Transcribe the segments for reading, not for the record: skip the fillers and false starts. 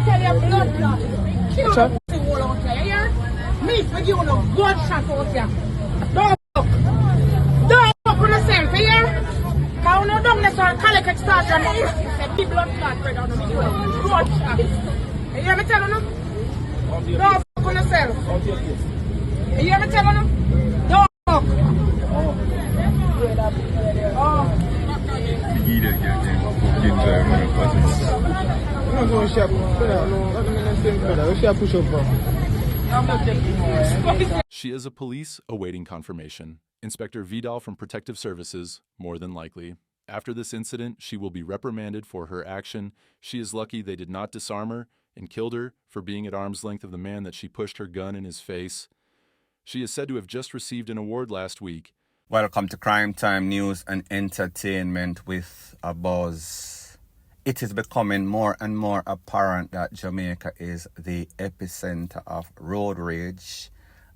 tell you blood clot. Kill the whole out here, you hear? Me for you no gunshot out here. Don't fuck. Don't fuck with yourself, you hear? Cause no don't necessarily collect extortion. Say big blood clot right down the middle. Gunshot. You hear me tell you no? Don't fuck with yourself. You hear me tell you no? Don't fuck. Oh. She is a police awaiting confirmation. Inspector Vidal from Protective Services, more than likely. After this incident, she will be reprimanded for her action. She is lucky they did not disarm her and killed her for being at arm's length of the man that she pushed her gun in his face. She is said to have just received an award last week. Welcome to Crime Time News and Entertainment with a Buzz. It is becoming more and more apparent that Jamaica is the epicenter of road rage,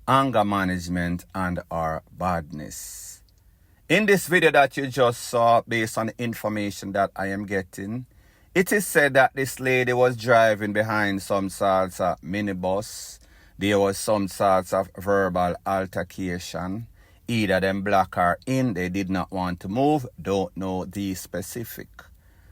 anger management, and our badness. In this video that you just saw, based on the information that I am getting, it is said that this lady was driving behind some sorts of minibus. There was some sorts of verbal altercation. Either them block her in, they did not want to move, don't know the specific.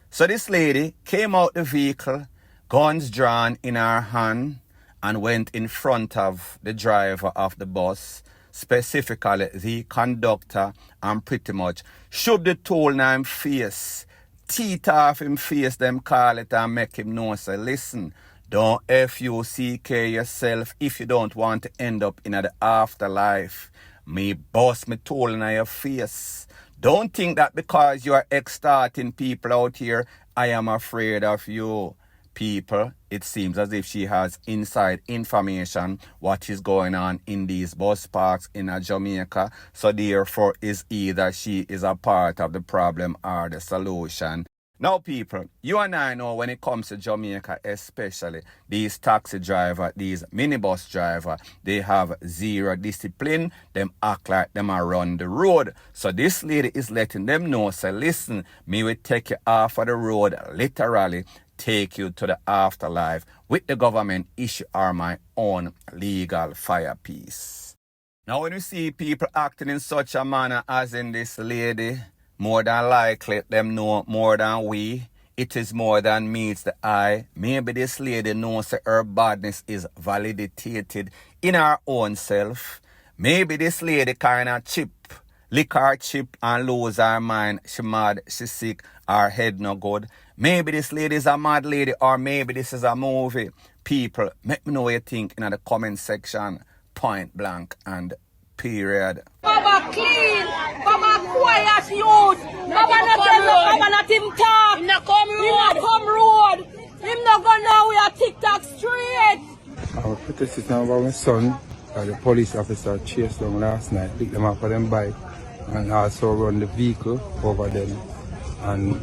So this lady came out the vehicle, guns drawn in her hand, and went in front of the driver of the bus, specifically the conductor, and pretty much shoved the tool in him face, teeth off him face, them call it, and make him know, say, listen, don't FUCK yourself if you don't want to end up in the afterlife. Me bust me tool in your face. Don't think that because you are extorting people out here, I am afraid of you. People, it seems as if she has inside information what is going on in these bus parks in Jamaica. So therefore, is either she is a part of the problem or the solution. Now, people, you and I know when it comes to Jamaica, especially these taxi drivers, these minibus drivers, they have zero discipline. Them act like them are run the road. So this lady is letting them know, say, listen, me will take you off of the road, literally take you to the afterlife. With the government issue are my own legal fire piece. Now, when we see people acting in such a manner as in this lady, more than likely, them know more than we. It is more than meets the eye. Maybe this lady knows that her badness is validated in her own self. Maybe this lady kind of lick her chip and lose her mind. She mad, she sick, her head no good. Maybe this lady is a mad lady, or maybe this is a movie. People, make me know what you think in the comment section. Point blank and period. Baba clean, Baba quiet youth. Baba not tell no, Baba not him talk. Him not come road. Him not go now, we are TikTok straight. I was protesting about my son. The police officer chased them last night, picked them up on them bike, and also run the vehicle over them and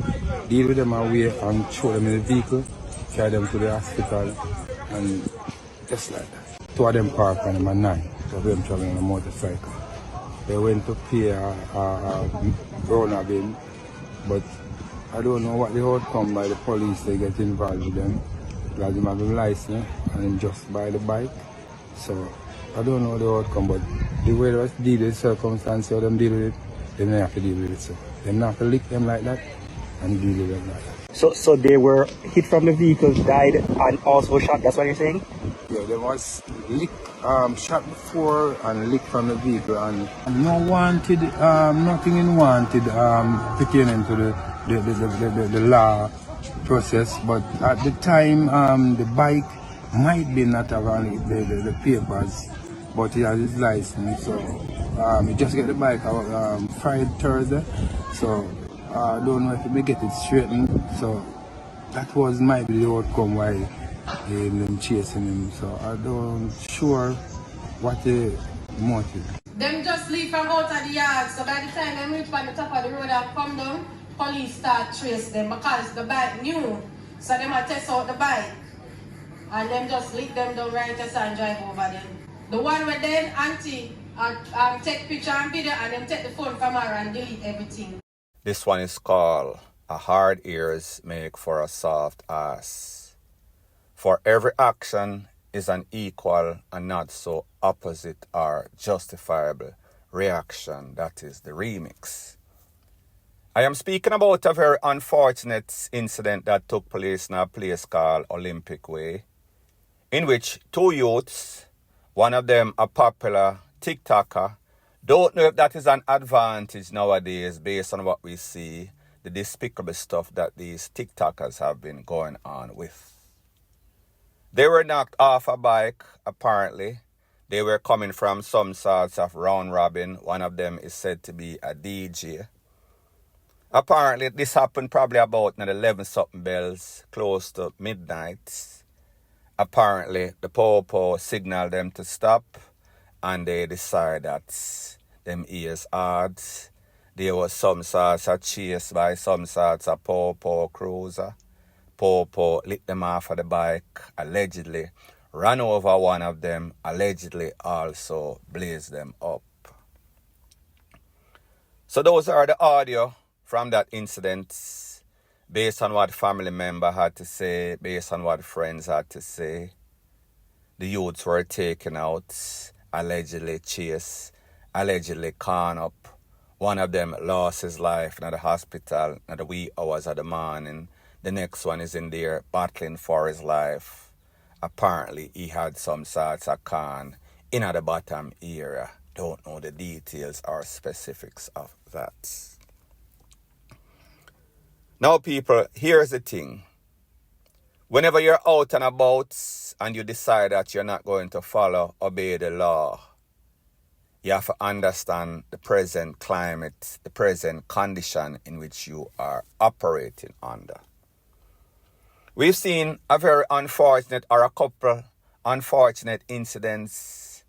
deal with them away and throw them in the vehicle, carry them to the hospital, and just like that. Two of them parked on them at 9. Of them traveling on a motorcycle. They went to pay a grown bill, but I don't know what the outcome by the police. They get involved with them because they have a license and then just buy the bike. So I don't know the outcome, but the way they deal with the circumstances, how them deal with it, they don't have to deal with it. So they don't have to lick them like that and deal with them like that. So they were hit from the vehicle, died, and also shot. That's what you're saying? Yeah, there was shot before and licked from the vehicle, and no wanted, nothing unwanted pertaining to the law process. But at the time, the bike might be not having the papers, but he has his license. So he just get the bike out Friday, Thursday. So I don't know if we get it straightened. So that might be the outcome why them chasing him. So I don't sure what the motive. Them just leave from out of the yard, so by the time them reach by the top of the road and come down, police start trace them because the bike new. So them a test out the bike. And them just leave them down right as and drive over them. The one where then auntie take picture and video and them take the phone from her and delete everything. This one is called A Hard Ears Make for a Soft Ass. For every action is an equal and not so opposite or justifiable reaction. That is the remix. I am speaking about a very unfortunate incident that took place in a place called Olympic Way, in which two youths, one of them a popular TikToker, don't know if that is an advantage nowadays based on what we see, the despicable stuff that these TikTokers have been going on with. They were knocked off a bike, apparently. They were coming from some sorts of round robin. One of them is said to be a DJ. Apparently, this happened probably about 11 something bells, close to midnight. Apparently, the po signaled them to stop, and they decided that them ears hard. There was some sorts of chase by some sorts of po cruiser. Po lit them off of the bike, allegedly ran over one of them, allegedly also blazed them up. So those are the audio from that incident, based on what family member had to say, based on what friends had to say. The youths were taken out, allegedly chased, allegedly con up. One of them lost his life in the hospital in the wee hours of the morning. The next one is in there battling for his life. Apparently, he had some sorts of con in the bottom area. Don't know the details or specifics of that. Now, people, here's the thing. Whenever you're out and about and you decide that you're not going to obey the law, you have to understand the present climate, the present condition in which you are operating under. We've seen a very unfortunate or a couple unfortunate incidents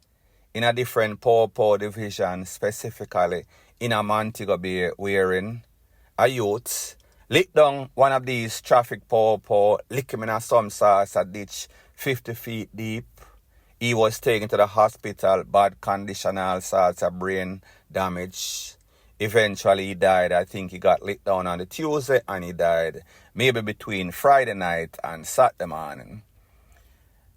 in a different po division, specifically in a Montego Bay, wherein a youth lit down one of these traffic po, lick him in some sort of ditch 50 feet deep. He was taken to the hospital, bad condition, all sorts of brain damage. Eventually he died. I think he got lit down on the Tuesday and he died maybe between Friday night and Saturday morning.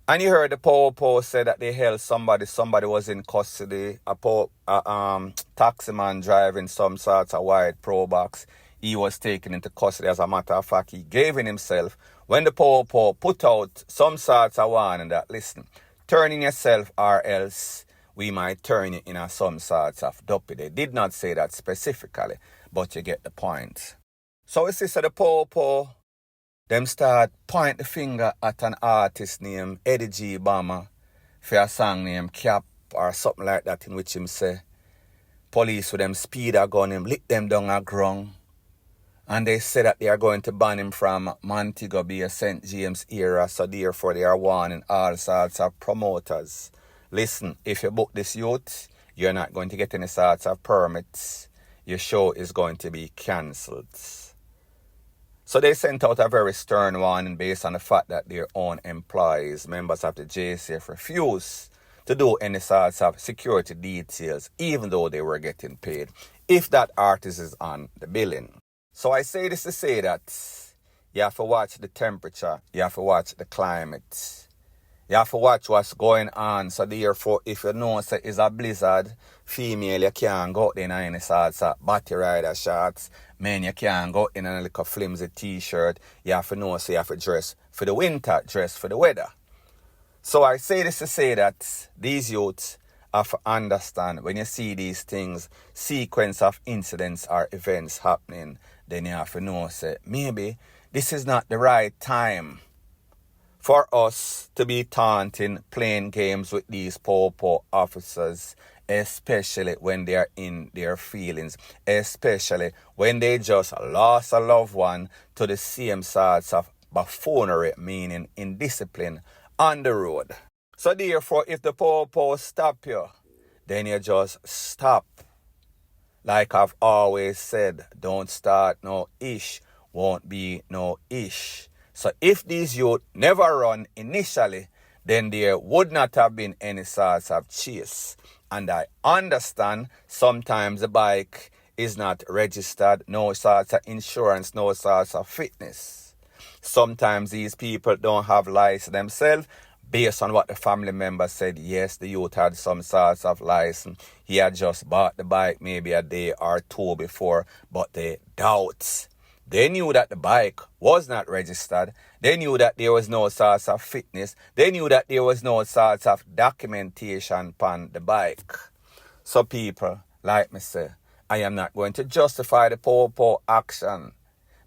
And you heard the po say that they held somebody was in custody, a taxi man driving some sort of white pro box. He was taken into custody. As a matter of fact, he gave in himself when the po put out some sort of warning that, listen, turn in yourself or else we might turn you in some sorts of dopey. They did not say that specifically, but you get the point. So we see the po them start point the finger at an artist named Eddie G. Bama for a song named Cap or something like that, in which him say police with them speed a gun him, lick them down a ground. And they say that they are going to ban him from Montego Bay, St. James era, so therefore they are warning all sorts of promoters. Listen, if you book this youth, you're not going to get any sorts of permits. Your show is going to be cancelled. So they sent out a very stern warning based on the fact that their own employees, members of the JCF, refused to do any sorts of security details, even though they were getting paid, if that artist is on the billing. So I say this to say that you have to watch the temperature, you have to watch the climate, you have to watch what's going on. So therefore, if you know say it's a blizzard, female, you can't go in any sorts of body rider shorts. Men, you can't go in a little flimsy t-shirt. You have to know, so you have to dress for the winter, dress for the weather. So I say this to say that these youths have to understand when you see these things, sequence of incidents or events happening, then you have to know, say, maybe this is not the right time for us to be taunting, playing games with these po officers, especially when they are in their feelings, especially when they just lost a loved one to the same sorts of buffoonery, meaning indiscipline, on the road. So therefore, if the po stop you, then you just stop. Like I've always said, don't start no ish, won't be no ish. So if these youth never run initially, then there would not have been any sorts of chase. And I understand sometimes the bike is not registered, no sorts of insurance, no sorts of fitness. Sometimes these people don't have license themselves. Based on what the family member said, yes, the youth had some sorts of license. He had just bought the bike maybe a day or two before, but they doubt. They knew that the bike was not registered. They knew that there was no sorts of fitness. They knew that there was no sorts of documentation on the bike. So people, like me say, I am not going to justify the poor action,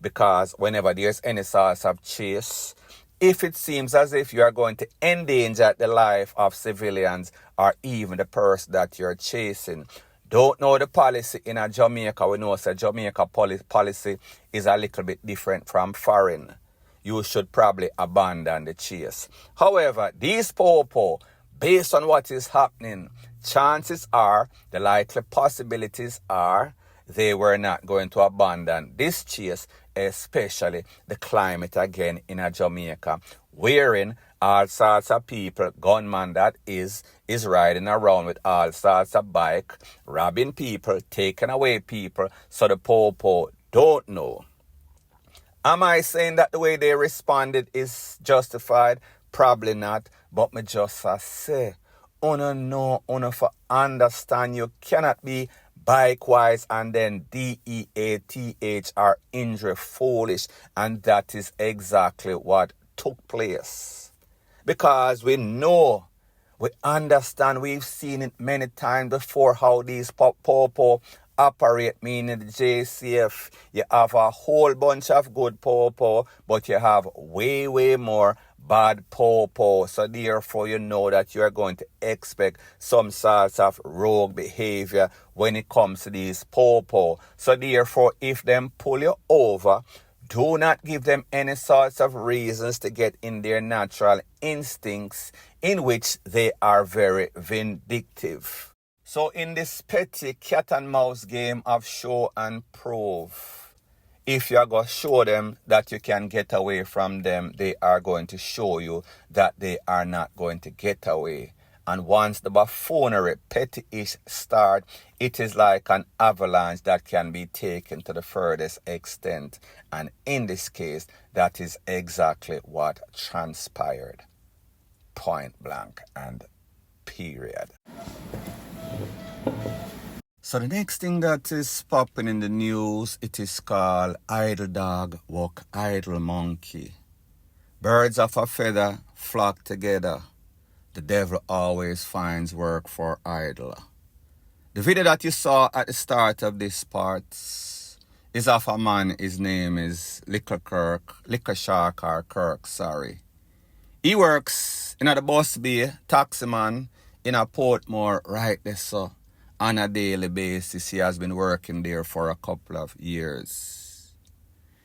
because whenever there's any sorts of chase, if it seems as if you are going to endanger the life of civilians or even the person that you're chasing, don't know the policy in a Jamaica. We know that Jamaica policy is a little bit different from foreign. You should probably abandon the chase. However, these popo, based on what is happening, chances are, the likely possibilities are, they were not going to abandon this chase, especially the climate again in a Jamaica, wherein all sorts of people, gunman that is riding around with all sorts of bike, robbing people, taking away people, so the popo don't know. Am I saying that the way they responded is justified? Probably not, but me just say, una know, una for understand, you cannot be bike-wise and then DEATH or injury foolish, and that is exactly what took place. Because we know, we understand, we've seen it many times before how these popo operate, meaning the JCF. You have a whole bunch of good popo, but you have way more bad popo. So therefore, you know that you are going to expect some sorts of rogue behavior when it comes to these popo. So therefore, if them pull you over, do not give them any sorts of reasons to get in their natural instincts, in which they are very vindictive. So in this petty cat and mouse game of show and prove, if you are going to show them that you can get away from them, they are going to show you that they are not going to get away. And once the buffoonery, petty-ish start, it is like an avalanche that can be taken to the furthest extent. And in this case, that is exactly what transpired. Point blank and period. So the next thing that is popping in the news, it is called idle dog walk idle monkey. Birds of a feather flock together. The devil always finds work for idle. The video that you saw at the start of this part is of a man. His name is Liquor Kirk. He works in a bus bay, taximan in a Portmore right there, so on a daily basis. He has been working there for a couple of years.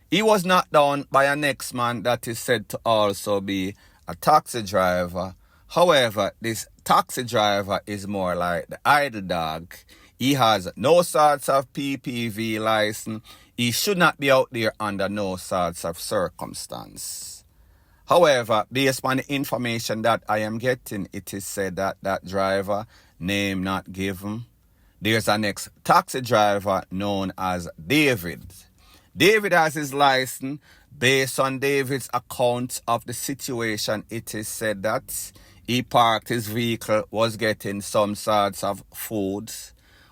He was knocked down by a next man that is said to also be a taxi driver. However, this taxi driver is more like the idle dog. He has no sorts of PPV license. He should not be out there under no sorts of circumstance. However, based on the information that I am getting, it is said that that driver, name not given, there's an ex-taxi driver known as David. David has his license. Based on David's account of the situation, it is said that he parked his vehicle, was getting some sorts of food.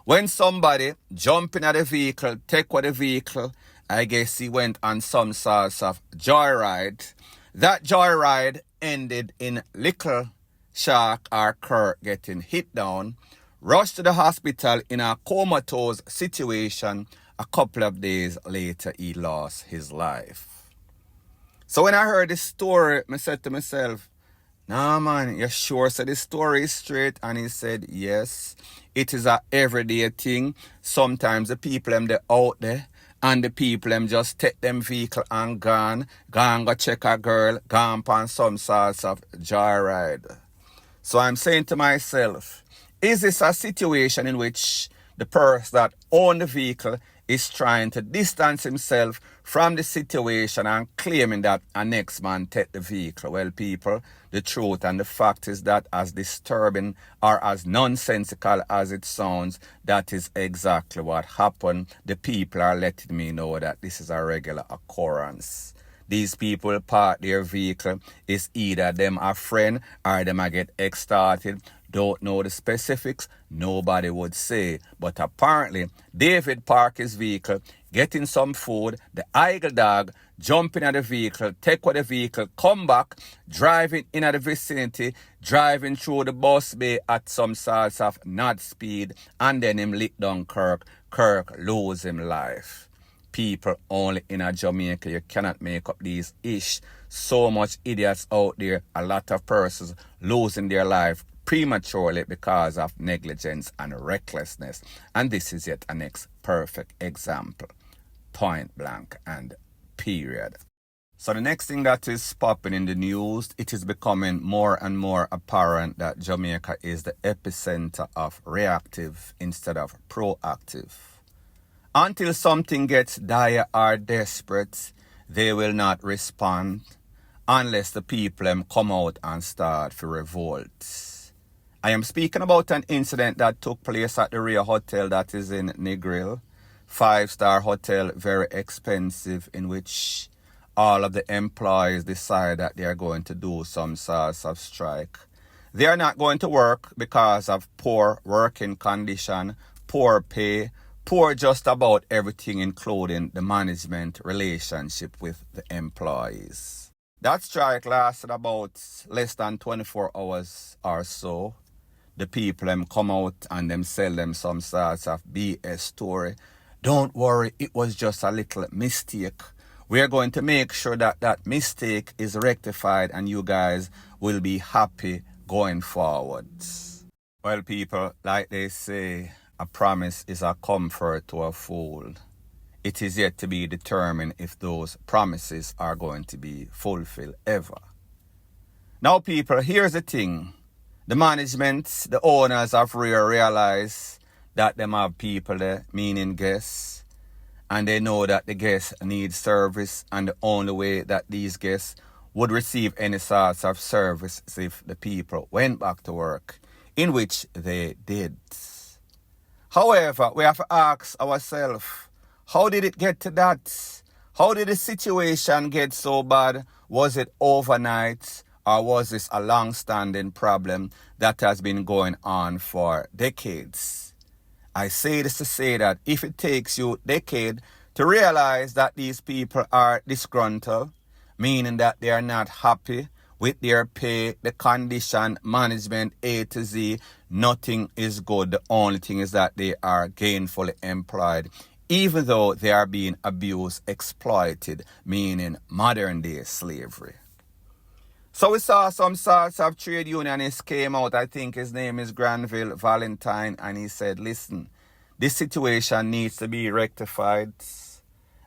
When somebody jumped in at the vehicle, take away the vehicle, I guess he went on some sorts of joyride. That joyride ended in Liquor Kirk getting hit down, rushed to the hospital in a comatose situation. A couple of days later, he lost his life. So when I heard this story, I said to myself, nah man, you sure said this story is straight? And he said, yes, it is a everyday thing. Sometimes the people them they out there, and the people them just take them vehicle and gone go check a girl, gone on some sorts of joyride. So I'm saying to myself, is this a situation in which the person that owned the vehicle is trying to distance himself from the situation and claiming that a next man take the vehicle? Well, people, the truth and the fact is that as disturbing or as nonsensical as it sounds, that is exactly what happened. The people are letting me know that this is a regular occurrence. these people park their vehicle. It's either them a friend or them a get extorted. Don't know the specifics. Nobody would say. But apparently, David parked his vehicle, getting some food. The idle dog jump in the vehicle, take with the vehicle, come back, driving in the vicinity, driving through the bus bay at some sorts of not speed, and then him lick down Kirk. Kirk lose him life. People only in a Jamaica, you cannot make up these ish. So much idiots out there, a lot of persons losing their life prematurely because of negligence and recklessness. And this is yet a next perfect example. Point blank and period. So the next thing that is popping in the news, it is becoming more and more apparent that Jamaica is the epicenter of reactive instead of proactive. Until something gets dire or desperate, they will not respond unless the people come out and start to revolt. I am speaking about an incident that took place at the Rio Hotel that is in Negril. 5-star hotel, very expensive, in which all of the employees decide that they are going to do some sorts of strike. They are not going to work because of poor working condition, poor pay, poor just about everything, including the management relationship with the employees. That strike lasted about less than 24 hours or so. The people come out and them sell them some sorts of BS story. Don't worry, it was just a little mistake. We are going to make sure that that mistake is rectified and you guys will be happy going forward. Well, people, like they say, a promise is a comfort to a fool. It is yet to be determined if those promises are going to be fulfilled ever. Now, people, here's the thing. The management, the owners of Rio realize that them have people there, meaning guests, and they know that the guests need service, and the only way that these guests would receive any sorts of service is if the people went back to work, in which they did. However, we have to ask ourselves, how did it get to that? How did the situation get so bad? Was it overnight? Or was this a long-standing problem that has been going on for decades? I say this to say that if it takes you a decade to realize that these people are disgruntled, meaning that they are not happy with their pay, the condition, management, A to Z, nothing is good. The only thing is that they are gainfully employed, even though they are being abused, exploited, meaning modern-day slavery. So we saw some sorts of trade unionists came out. I think his name is Granville Valentine, and he said, listen, this situation needs to be rectified.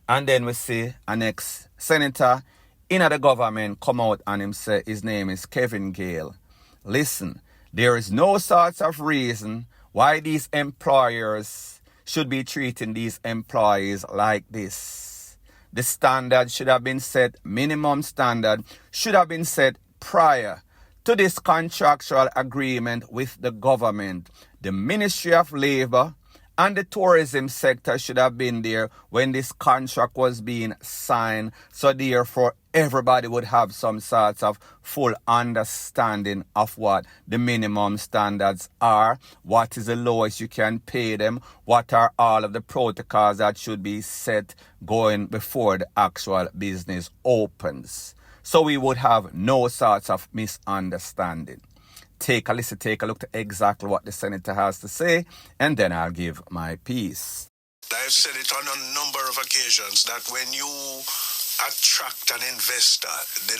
And then we see an ex-senator in the government come out and him say his name is Kevin Gale. Listen, there is no sorts of reason why these employers should be treating these employees like this. The standard should have been set, minimum standard should have been set prior to this contractual agreement with the government. The Ministry of Labour and the tourism sector should have been there when this contract was being signed. So therefore, everybody would have some sort of full understanding of what the minimum standards are, what is the lowest you can pay them, what are all of the protocols that should be set going before the actual business opens. So we would have no sorts of misunderstanding. Take a listen, take a look to exactly what the senator has to say, and then I'll give my piece. I've said it on a number of occasions that when you attract an investor, the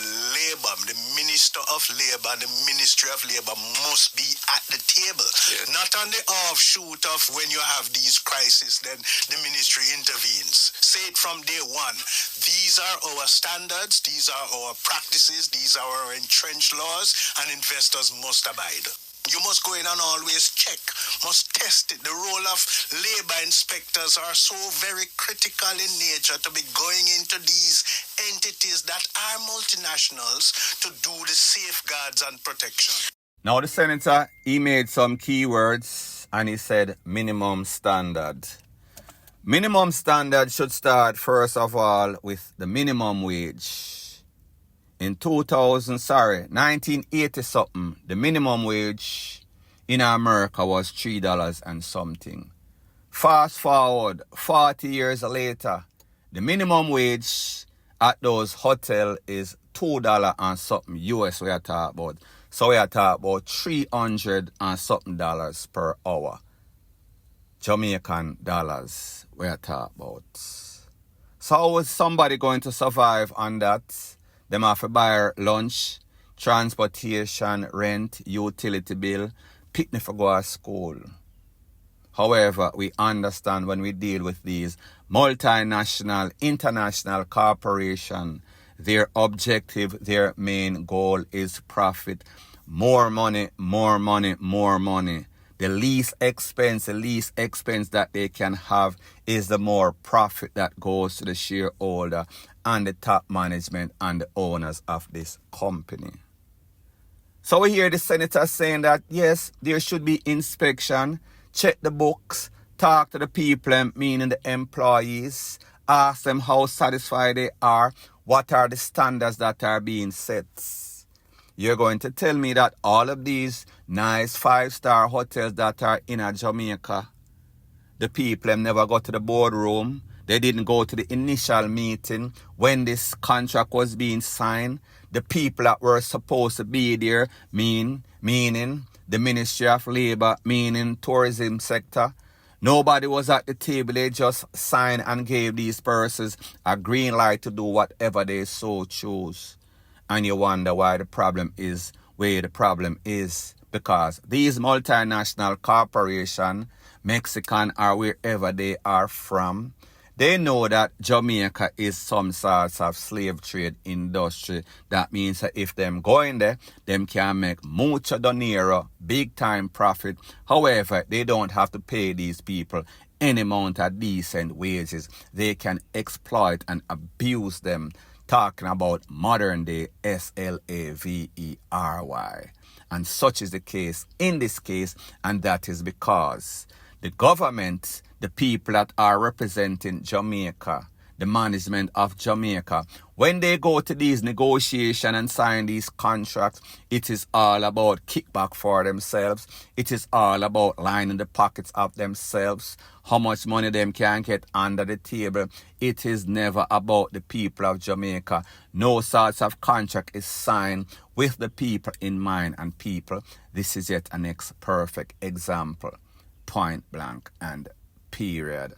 Minister of Labour, the Ministry of Labour must be at the table. Yeah. Not on the offshoot of when you have these crises, then the ministry intervenes. Say it from day one. These are our standards, these are our practices, these are our entrenched laws, and investors must abide. You must go in and always check, must test it. The role of labor inspectors are so very critical in nature to be going into these entities that are multinationals to do the safeguards and protection. Now the senator, he made some keywords and he said minimum standard. Minimum standard should start first of all with the minimum wage. In 1980 something, the minimum wage in America was $3 and something. Fast forward 40 years later, the minimum wage at those hotels is $2 and something US we are talking about. So we are talking about $300 and something dollars per hour. Jamaican dollars we are talking about. So how is somebody going to survive on that? Them have to buy lunch, transportation, rent, utility bill, picnic for go to school. However, we understand when we deal with these multinational, international corporations, their objective, their main goal is profit. More money, more money, more money. The least expense that they can have is the more profit that goes to the shareholder and the top management and the owners of this company. So we hear the senator saying that, yes, there should be inspection, check the books, talk to the people, meaning the employees, ask them how satisfied they are, what are the standards that are being set. You're going to tell me that all of these nice 5-star hotels that are in Jamaica, the people never go to the boardroom, they didn't go to the initial meeting when this contract was being signed. The people that were supposed to be there, meaning the Ministry of Labour, meaning tourism sector, nobody was at the table. They just signed and gave these persons a green light to do whatever they so choose. And you wonder why the problem is where the problem is. Because these multinational corporations, Mexican or wherever they are from, they know that Jamaica is some sorts of slave trade industry. That means that if them go in there, them can make mucho dinero, big time profit. However, they don't have to pay these people any amount of decent wages. They can exploit and abuse them. Talking about modern day slavery. And such is the case in this case, and that is because the government, the people that are representing Jamaica, the management of Jamaica, when they go to these negotiations and sign these contracts, it is all about kickback for themselves. It is all about lining the pockets of themselves, how much money them can get under the table. It is never about the people of Jamaica. No sorts of contract is signed with the people in mind. And people, this is yet an perfect example. Point blank and period.